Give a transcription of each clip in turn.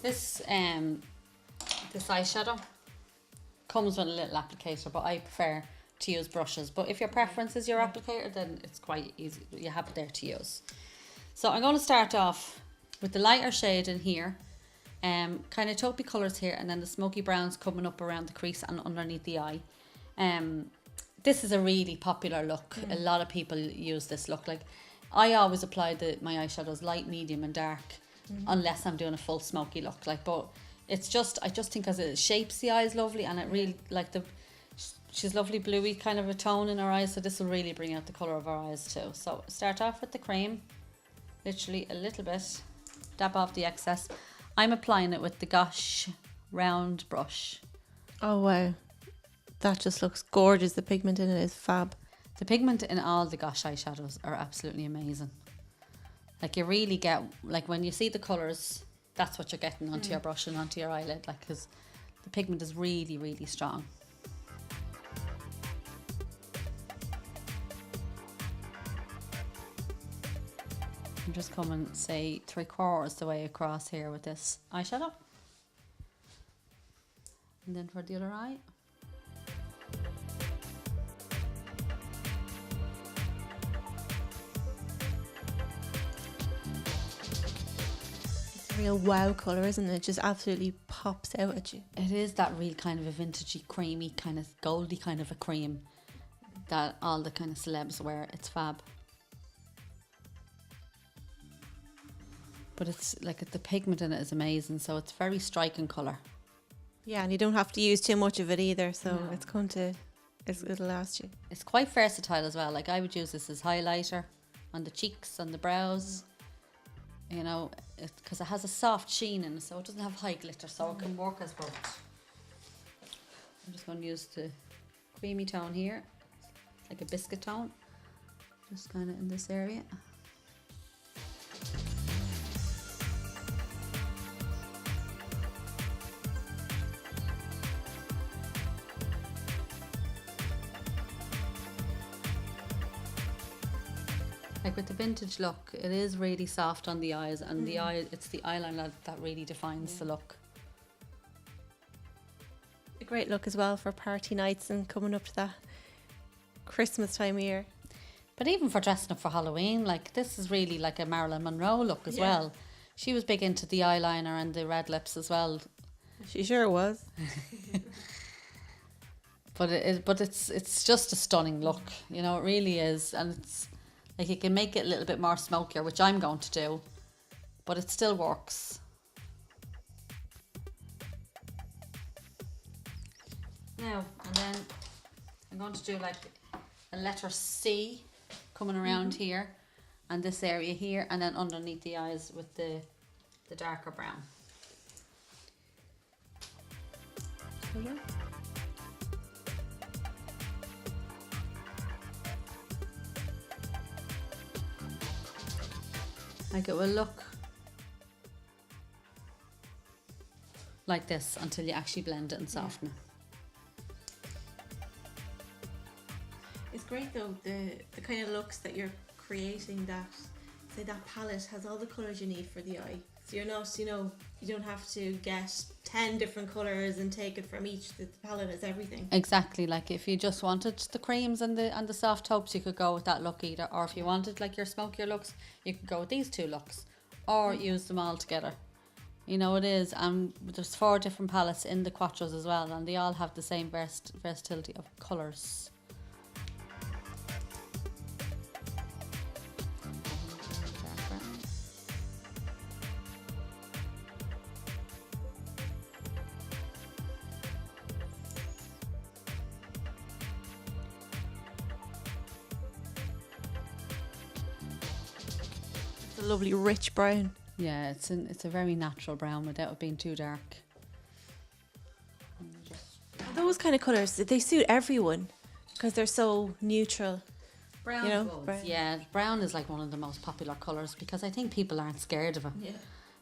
This this eyeshadow comes with a little applicator, but I prefer to use brushes. But if your preference is your applicator, then it's quite easy. You have it there to use. So I'm going to start off with the lighter shade in here, kind of taupey colours here, and then the smoky browns coming up around the crease and underneath the eye. This is a really popular look. A lot of people use this look. Like, I always apply my eyeshadows light, medium and dark, unless I'm doing a full smoky look. Like, but it's just, I just think, because it shapes the eyes lovely, and it really, like, she's lovely bluey kind of a tone in her eyes, so this will really bring out the colour of her eyes too. So start off with the cream, literally a little bit, dab off the excess. I'm applying it with the Gosh round brush. Oh wow, that just looks gorgeous. The pigment in it is fab. The pigment in all the Gosh eyeshadows are absolutely amazing. Like, you really get, like, when you see the colours, that's what you're getting onto your brush and onto your eyelid, like, because the pigment is really, really strong. I'm just coming, say, 3/4 the way across here with this eyeshadow. And then for the other eye. It's a real wow colour, isn't it? It just absolutely pops out at you. It is that real kind of a vintagey, creamy, kind of goldy kind of a cream that all the kind of celebs wear. It's fab. But it's like, the pigment in it is amazing, so it's very striking colour. Yeah, and you don't have to use too much of it either, so it'll last you. It's quite versatile as well. Like, I would use this as highlighter on the cheeks, on the brows, you know, because it has a soft sheen in it, so it doesn't have high glitter, so it can work as both. I'm just going to use the creamy tone here, like a biscuit tone, just kind of in this area. Like, with the vintage look, it is really soft on the eyes, and the eye, it's the eyeliner that really defines the look. A great look as well for party nights and coming up to that Christmas time of year. But even for dressing up for Halloween, like, this is really like a Marilyn Monroe look as well. She was big into the eyeliner and the red lips as well. She sure was. But it's just a stunning look, you know, it really is. And it's like, you can make it a little bit more smokier, which I'm going to do, but it still works. Now, and then I'm going to do like a letter C coming around here, and this area here, and then underneath the eyes with the darker brown. Yeah. Like, it will look like this until you actually blend it and soften it. It's great though, the kind of looks that you're creating, that, say, that palette has all the colours you need for the eye. So you're not, you know, you don't have to get 10 different colours and take it from each. The palette has everything. Exactly. Like, if you just wanted the creams and the soft taupes, you could go with that look either. Or if you wanted like your smokier looks, you could go with these two looks, or use them all together. You know, it is. And there's 4 different palettes in the Quattros as well, and they all have the same versatility of colours. A lovely rich brown. Yeah, it's a very natural brown without it being too dark. Those kind of colours, they suit everyone because they're so neutral. Brown, you know, goes. brown. Yeah, brown is like one of the most popular colours, because I think people aren't scared of it. Yeah.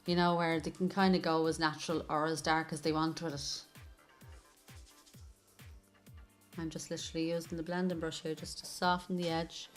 You know, where they can kind of go as natural or as dark as they want with it. I'm just literally using the blending brush here just to soften the edge.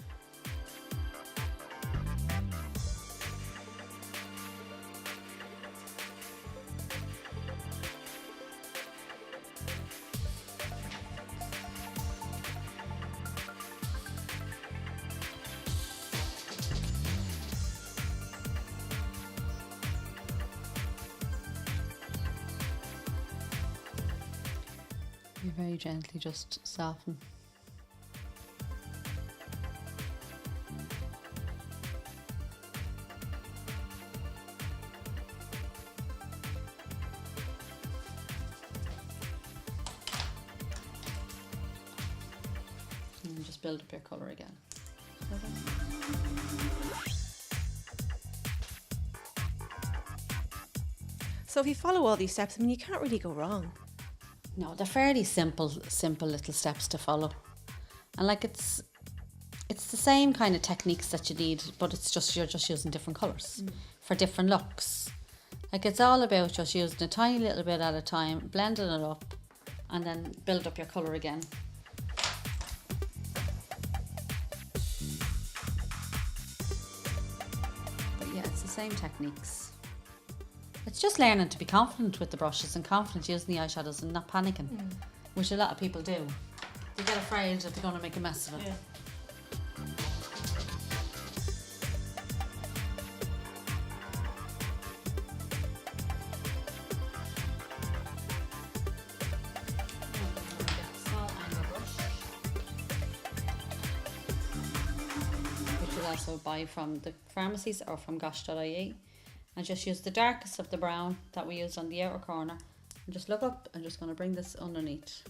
You very gently just soften. And just build up your colour again. So if you follow all these steps, I mean, you can't really go wrong. No, they're fairly simple little steps to follow. And like it's the same kind of techniques that you need, but it's just you're just using different colours for different looks. Like it's all about just using a tiny little bit at a time, blending it up, and then build up your colour again. But yeah, it's the same techniques. It's just learning to be confident with the brushes and confident using the eyeshadows and not panicking, which a lot of people do. They get afraid that they're going to make a mess of it. Yeah. Which you'll also buy from the pharmacies or from gosh.ie. And just use the darkest of the brown that we used on the outer corner. And just look up. I'm just going to bring this underneath.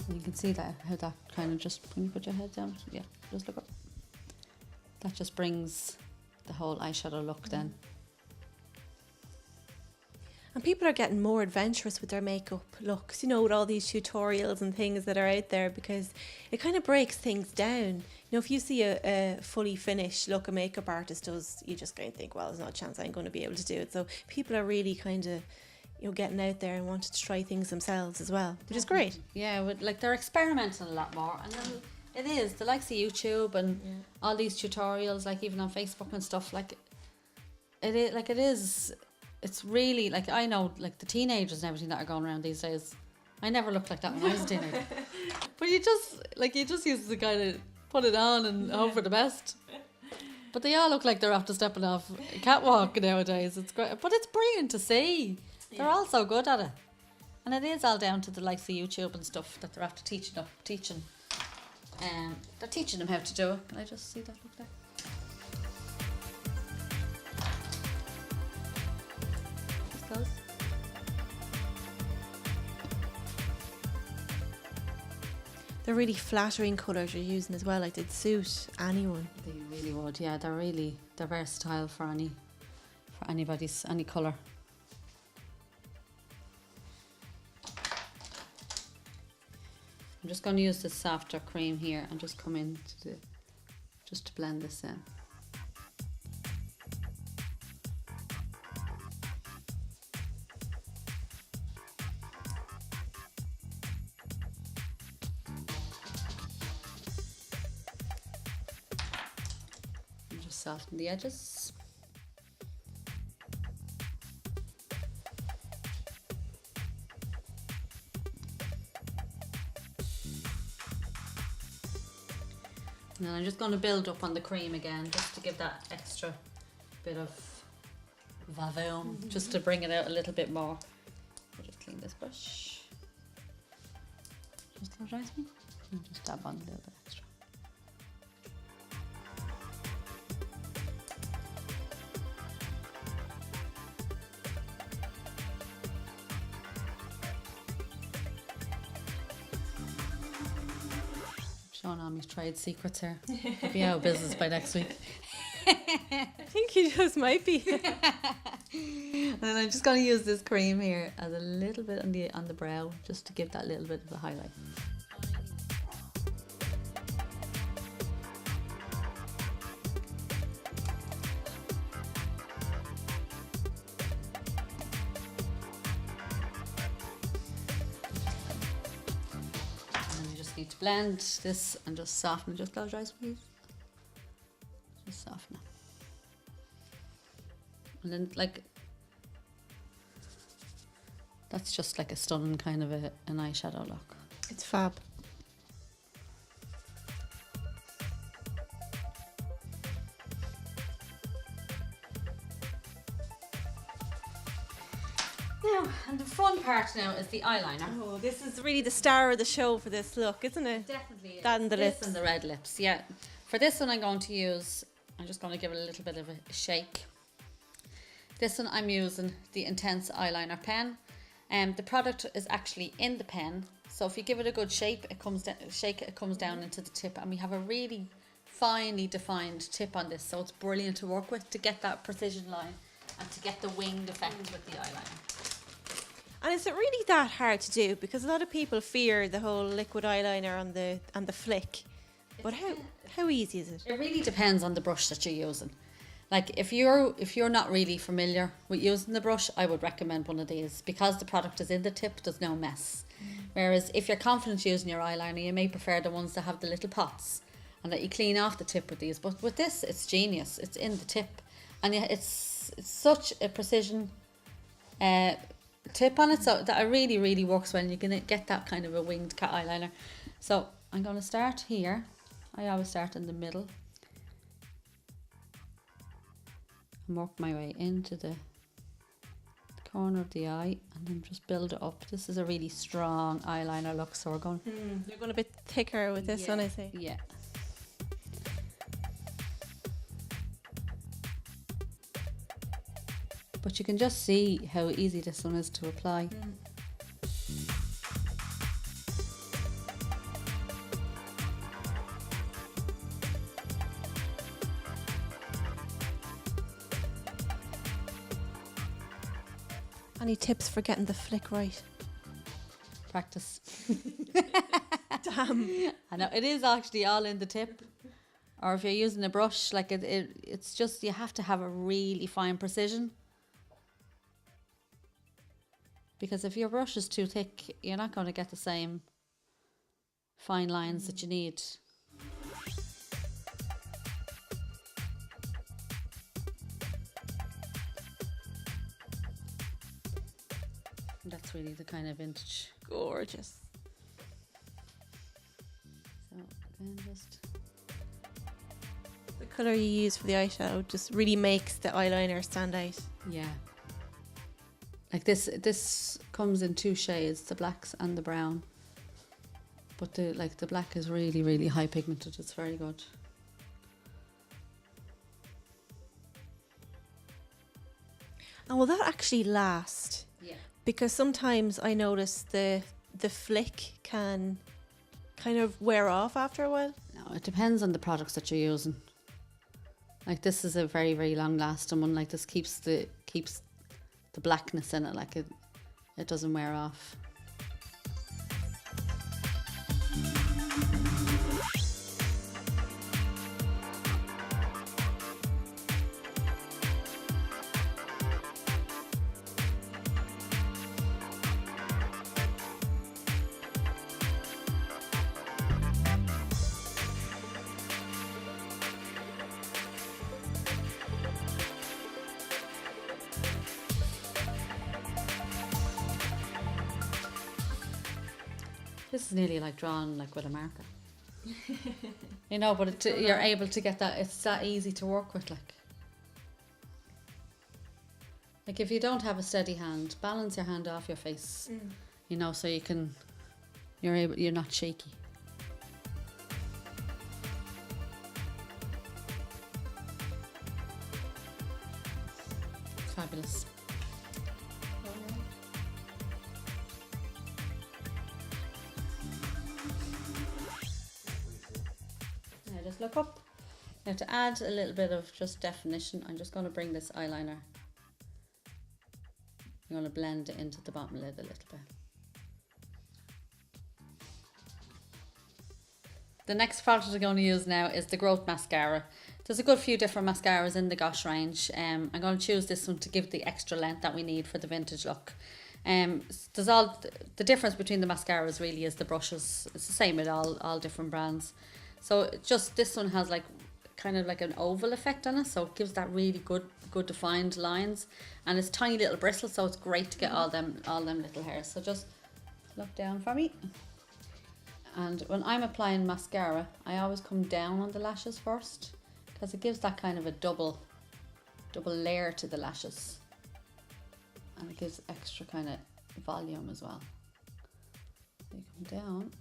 And you can see that how that kind of just, can you put your head down? Yeah, just look up. That just brings the whole eyeshadow look then. And people are getting more adventurous with their makeup looks, you know, with all these tutorials and things that are out there, because it kind of breaks things down. You know, if you see a fully finished look a makeup artist does, you just kind of think, well, there's no chance I'm going to be able to do it. So people are really kind of, you know, getting out there and wanting to try things themselves as well, which is great. Yeah, like they're experimenting a lot more, and then it is the likes of YouTube and all these tutorials, like even on Facebook and stuff. Like it is. It's really like, I know like the teenagers and everything that are going around these days. I never looked like that when I was a teenager. But you just use to kind of put it on and hope for the best. But they all look like they're after stepping off a catwalk nowadays. It's great, but it's brilliant to see. They're all so good at it, and it is all down to the likes of YouTube and stuff that they're after teaching. They're teaching them how to do it. Can I just see that look there? Just close. They're really flattering colours you're using as well. Like they'd suit anyone. They really would. Yeah, they're versatile for any colour. I'm just going to use the softer cream here and just come in just to blend this in. And just soften the edges. And then I'm just going to build up on the cream again, just to give that extra bit of vavoom, just to bring it out a little bit more. I'll just clean this brush. Just apologise me. And just dab on a little bit extra. Showing all my trade secrets here. I'll be out of business by next week. I think you just might be. And then I'm just going to use this cream here as a little bit on the brow, just to give that little bit of a highlight. Need to blend this and just soften it. Just close your eyes, please. Just soften it. And then, like, that's just like a stunning kind of an eyeshadow look. It's fab. Now, and the fun part now is the eyeliner. Oh, this is really the star of the show for this look, isn't it? Definitely. That and the this lips. and the red lips, yeah. For this one I'm going to use, I'm just going to give it a little bit of a shake. This one I'm using the Intense Eyeliner pen. The product is actually in the pen, so if you give it a good shape, it comes down, shake it, it comes down into the tip, and we have a really finely defined tip on this, so it's brilliant to work with to get that precision line and to get the winged effect with the eyeliner. And is it really that hard to do? Because a lot of people fear the whole liquid eyeliner and the flick. But how easy is it? It really depends on the brush that you're using. Like if you're not really familiar with using the brush, I would recommend one of these because the product is in the tip, there's no mess. Whereas if you're confident using your eyeliner, you may prefer the ones that have the little pots and that you clean off the tip with these. But with this, it's genius. It's in the tip, and yeah, it's such a precision tip on it, so that it really, really works when you're gonna get that kind of a winged cat eyeliner. So I'm gonna start here. I always start in the middle and work my way into the corner of the eye and then just build it up. This is a really strong eyeliner look, so we're going You're going a bit thicker with this one, I think. yeah. But you can just see how easy this one is to apply. Any tips for getting the flick right? Practice. Damn. I know, it is actually all in the tip. Or if you're using a brush, like it's just, you have to have a really fine precision. Because if your brush is too thick, you're not going to get the same fine lines that you need. That's really the kind of vintage. Gorgeous. So again, just The colour you use for the eyeshadow just really makes the eyeliner stand out. yeah. Like this comes in two shades, the blacks and the brown. But the black is really, really high pigmented. It's very good. And will that actually last? Yeah. Because sometimes I notice the flick can kind of wear off after a while. No, it depends on the products that you're using. Like this is a very, very long lasting one. Like this keeps the blackness in it. Like it doesn't wear off. This is nearly like drawn like with a marker. You know, but you're able to get that, it's that easy to work with, like if you don't have a steady hand, balance your hand off your face, you know, so you're not shaky. Fabulous. Now just look up. Now to add a little bit of just definition, I'm just going to bring this eyeliner. I'm going to blend it into the bottom lid a little bit. The next product I'm going to use now is the Growth Mascara. There's a good few different mascaras in the Gosh range. I'm going to choose this one to give the extra length that we need for the vintage look. There's all the difference between the mascaras really is the brushes. It's the same with all different brands. So just this one has like kind of like an oval effect on it, so it gives that really good defined lines, and it's tiny little bristles, so it's great to get all them little hairs. So just look down for me. And when I'm applying mascara, I always come down on the lashes first, because it gives that kind of a double layer to the lashes, and it gives extra kind of volume as well. So you come down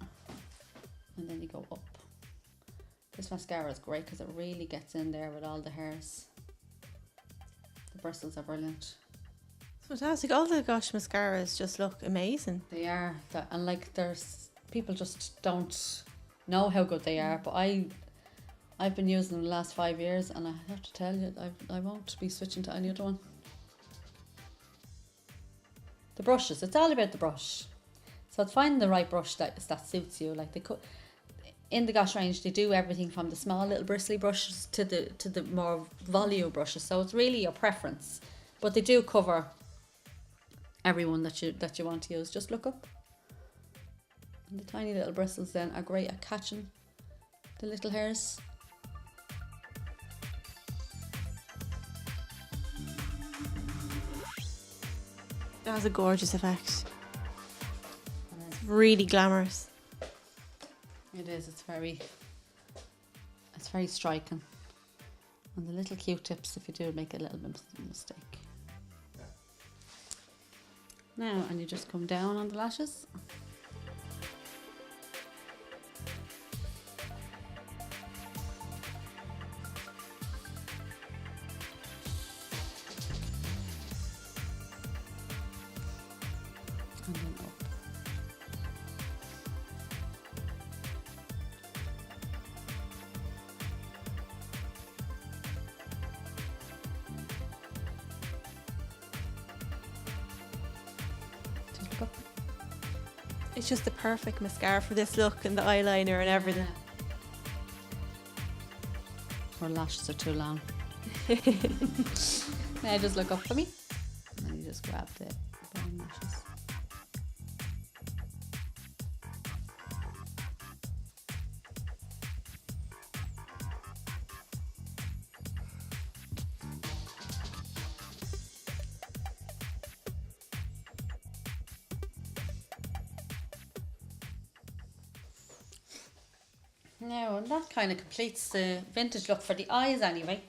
and then you go up. This mascara is great because it really gets in there with all the hairs. The bristles are brilliant. It's fantastic. All the Gosh mascaras just look amazing. They are, and like there's people just don't know how good they are, but I've been using them the last 5 years, and I have to tell you, I won't be switching to any other one. The brushes, it's all about the brush. So it's finding the right brush that suits you. Like in the Gosh range, they do everything from the small little bristly brushes to the more volume brushes. So it's really your preference, but they do cover everyone that you want to use. Just look up. And the tiny little bristles then are great at catching the little hairs. That has a gorgeous effect. It's really glamorous. It is. It's very striking. And the little Q-tips, if you do make a little bit of a mistake. Now, and you just come down on the lashes. And then up. Just look up. It's just the perfect mascara for this look, and the eyeliner and everything. Her lashes are too long. Now just look up for me. And then you just grab the brown lashes. Now, and that kind of completes the vintage look for the eyes anyway.